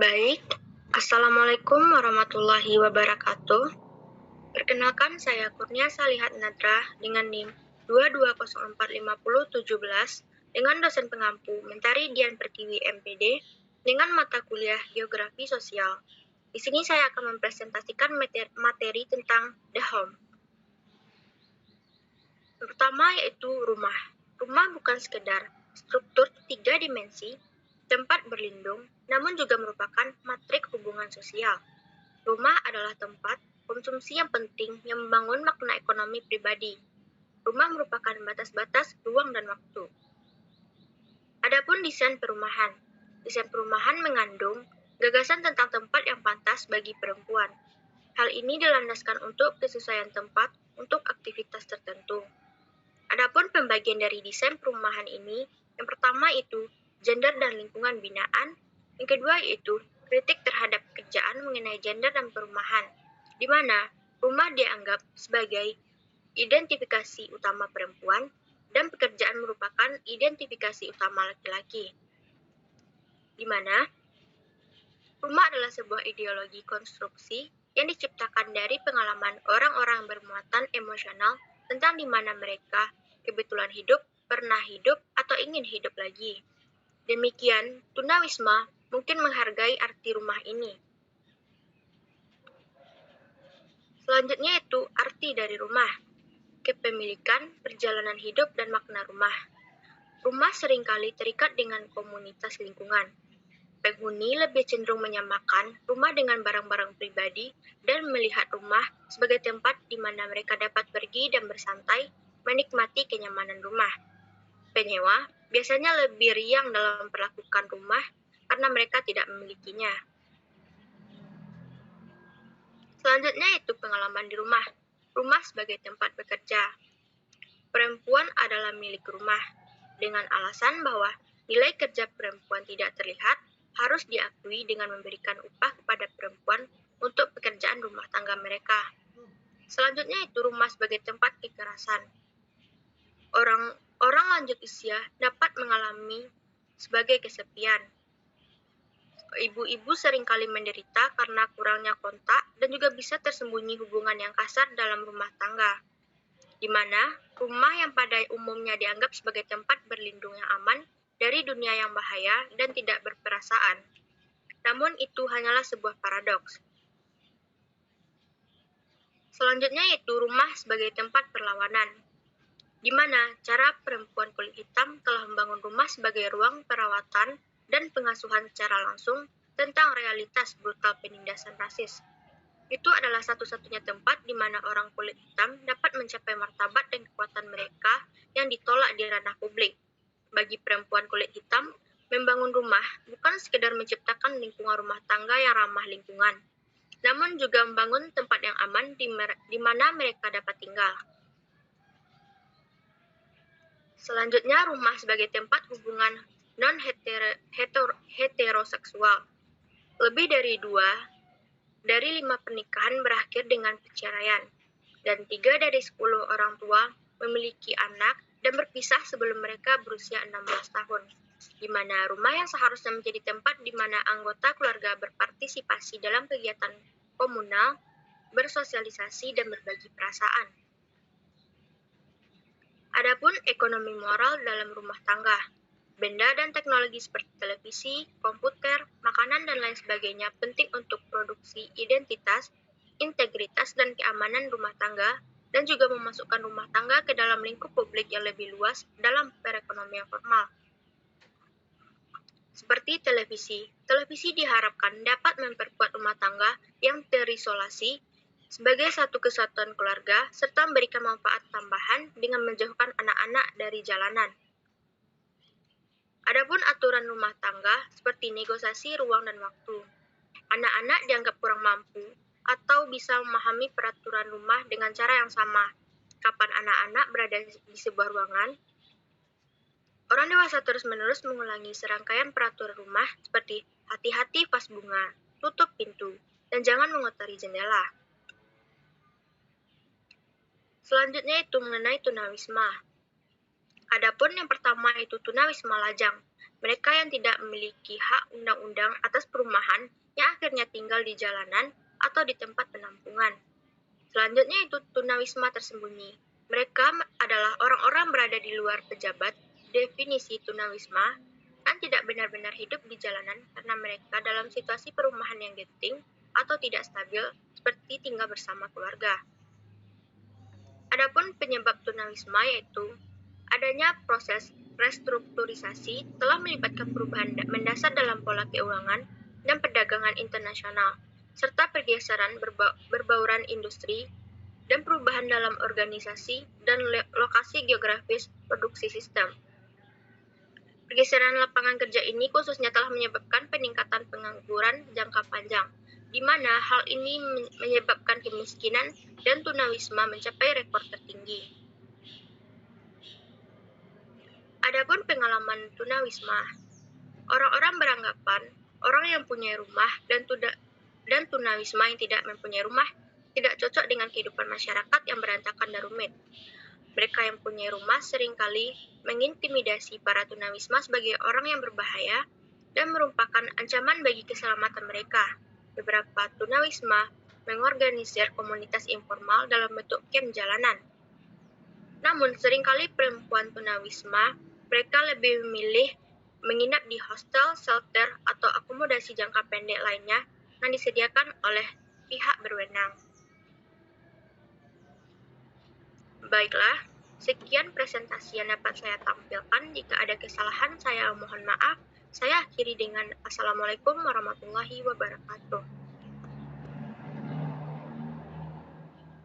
Baik, Assalamualaikum warahmatullahi wabarakatuh. Perkenalkan, saya Kurnia Salihat Nadra dengan NIM 2204517 dengan dosen pengampu Mentari Dian Pertiwi MPD dengan mata kuliah Geografi Sosial. Di sini saya akan mempresentasikan materi tentang the home. Yang pertama yaitu rumah. Rumah bukan sekedar struktur 3 dimensi, tempat berlindung, namun juga merupakan matrik hubungan sosial. Rumah adalah tempat konsumsi yang penting yang membangun makna ekonomi pribadi. Rumah merupakan batas-batas ruang dan waktu. Adapun desain perumahan. Desain perumahan mengandung gagasan tentang tempat yang pantas bagi perempuan. Hal ini dilandaskan untuk kesesuaian tempat untuk aktivitas tertentu. Adapun pembagian dari desain perumahan ini, yang pertama itu gender dan lingkungan binaan, yang kedua yaitu kritik terhadap pekerjaan mengenai gender dan perumahan, di mana rumah dianggap sebagai identifikasi utama perempuan dan pekerjaan merupakan identifikasi utama laki-laki, di mana rumah adalah sebuah ideologi konstruksi yang diciptakan dari pengalaman orang-orang bermuatan emosional tentang di mana mereka kebetulan hidup, pernah hidup, atau ingin hidup lagi. Demikian, tunawisma mungkin menghargai arti rumah ini. Selanjutnya itu arti dari rumah. Kepemilikan, perjalanan hidup, dan makna rumah. Rumah seringkali terikat dengan komunitas lingkungan. Penghuni lebih cenderung menyamakan rumah dengan barang-barang pribadi dan melihat rumah sebagai tempat di mana mereka dapat pergi dan bersantai, menikmati kenyamanan rumah. Penyewa biasanya lebih riang dalam memperlakukan rumah karena mereka tidak memilikinya. Selanjutnya itu pengalaman di rumah. Rumah sebagai tempat bekerja. Perempuan adalah milik rumah, dengan alasan bahwa nilai kerja perempuan tidak terlihat, harus diakui dengan memberikan upah kepada perempuan untuk pekerjaan rumah tangga mereka. Selanjutnya itu rumah sebagai tempat kekerasan. Orang lanjut usia dapat mengalami sebagai kesepian. Ibu-ibu seringkali menderita karena kurangnya kontak dan juga bisa tersembunyi hubungan yang kasar dalam rumah tangga, di mana rumah yang pada umumnya dianggap sebagai tempat berlindung yang aman dari dunia yang bahaya dan tidak berperasaan. Namun itu hanyalah sebuah paradoks. Selanjutnya yaitu rumah sebagai tempat perlawanan, di mana cara perempuan kulit hitam telah membangun rumah sebagai ruang perawatan dan pengasuhan secara langsung tentang realitas brutal penindasan rasis. Itu adalah satu-satunya tempat di mana orang kulit hitam dapat mencapai martabat dan kekuatan mereka yang ditolak di ranah publik. Bagi perempuan kulit hitam, membangun rumah bukan sekedar menciptakan lingkungan rumah tangga yang ramah lingkungan, namun juga membangun tempat yang aman di mana mereka dapat tinggal. Selanjutnya, rumah sebagai tempat hubungan non-heteroseksual. Lebih dari 2 dari 5 pernikahan berakhir dengan perceraian, dan 3 dari 10 orang tua memiliki anak dan berpisah sebelum mereka berusia 16 tahun, di mana rumah yang seharusnya menjadi tempat di mana anggota keluarga berpartisipasi dalam kegiatan komunal, bersosialisasi, dan berbagi perasaan. Adapun ekonomi moral dalam rumah tangga, benda dan teknologi seperti televisi, komputer, makanan, dan lain sebagainya penting untuk produksi identitas, integritas, dan keamanan rumah tangga, dan juga memasukkan rumah tangga ke dalam lingkup publik yang lebih luas dalam perekonomian formal. Seperti televisi. Televisi diharapkan dapat memperkuat rumah tangga yang terisolasi sebagai satu kesatuan keluarga, serta memberikan manfaat tambahan dengan menjauhkan anak-anak dari jalanan. Adapun aturan rumah tangga seperti negosiasi ruang dan waktu. Anak-anak dianggap kurang mampu atau bisa memahami peraturan rumah dengan cara yang sama. Kapan anak-anak berada di sebuah ruangan, orang dewasa terus-menerus mengulangi serangkaian peraturan rumah seperti hati-hati vas bunga, tutup pintu, dan jangan mengotori jendela. Selanjutnya itu mengenai tunawisma. Adapun yang pertama itu tunawisma lajang. mereka yang tidak memiliki hak undang-undang atas perumahan yang akhirnya tinggal di jalanan atau di tempat penampungan. Selanjutnya itu tunawisma tersembunyi. Mereka adalah orang-orang berada di luar pejabat. Definisi tunawisma kan tidak benar-benar hidup di jalanan karena mereka dalam situasi perumahan yang genting atau tidak stabil seperti tinggal bersama keluarga. Adapun penyebab tunawisma yaitu adanya proses restrukturisasi telah melibatkan perubahan mendasar dalam pola keuangan dan perdagangan internasional, serta pergeseran berbauran industri dan perubahan dalam organisasi dan lokasi geografis produksi sistem. Pergeseran lapangan kerja ini khususnya telah menyebabkan peningkatan pengangguran jangka panjang, di mana hal ini menyebabkan kemiskinan dan tunawisma mencapai rekor tertinggi. Adapun pengalaman tunawisma, orang-orang beranggapan orang yang punya rumah dan tunawisma yang tidak mempunyai rumah tidak cocok dengan kehidupan masyarakat yang berantakan dan rumit. Mereka yang punya rumah seringkali mengintimidasi para tunawisma sebagai orang yang berbahaya dan merupakan ancaman bagi keselamatan mereka. Beberapa tunawisma mengorganisir komunitas informal dalam bentuk camp jalanan. Namun seringkali perempuan tunawisma mereka lebih memilih menginap di hostel, shelter, atau akomodasi jangka pendek lainnya yang disediakan oleh pihak berwenang. Baiklah, sekian presentasi yang dapat saya tampilkan. Jika ada kesalahan, saya mohon maaf. Saya akhiri dengan Assalamualaikum warahmatullahi wabarakatuh.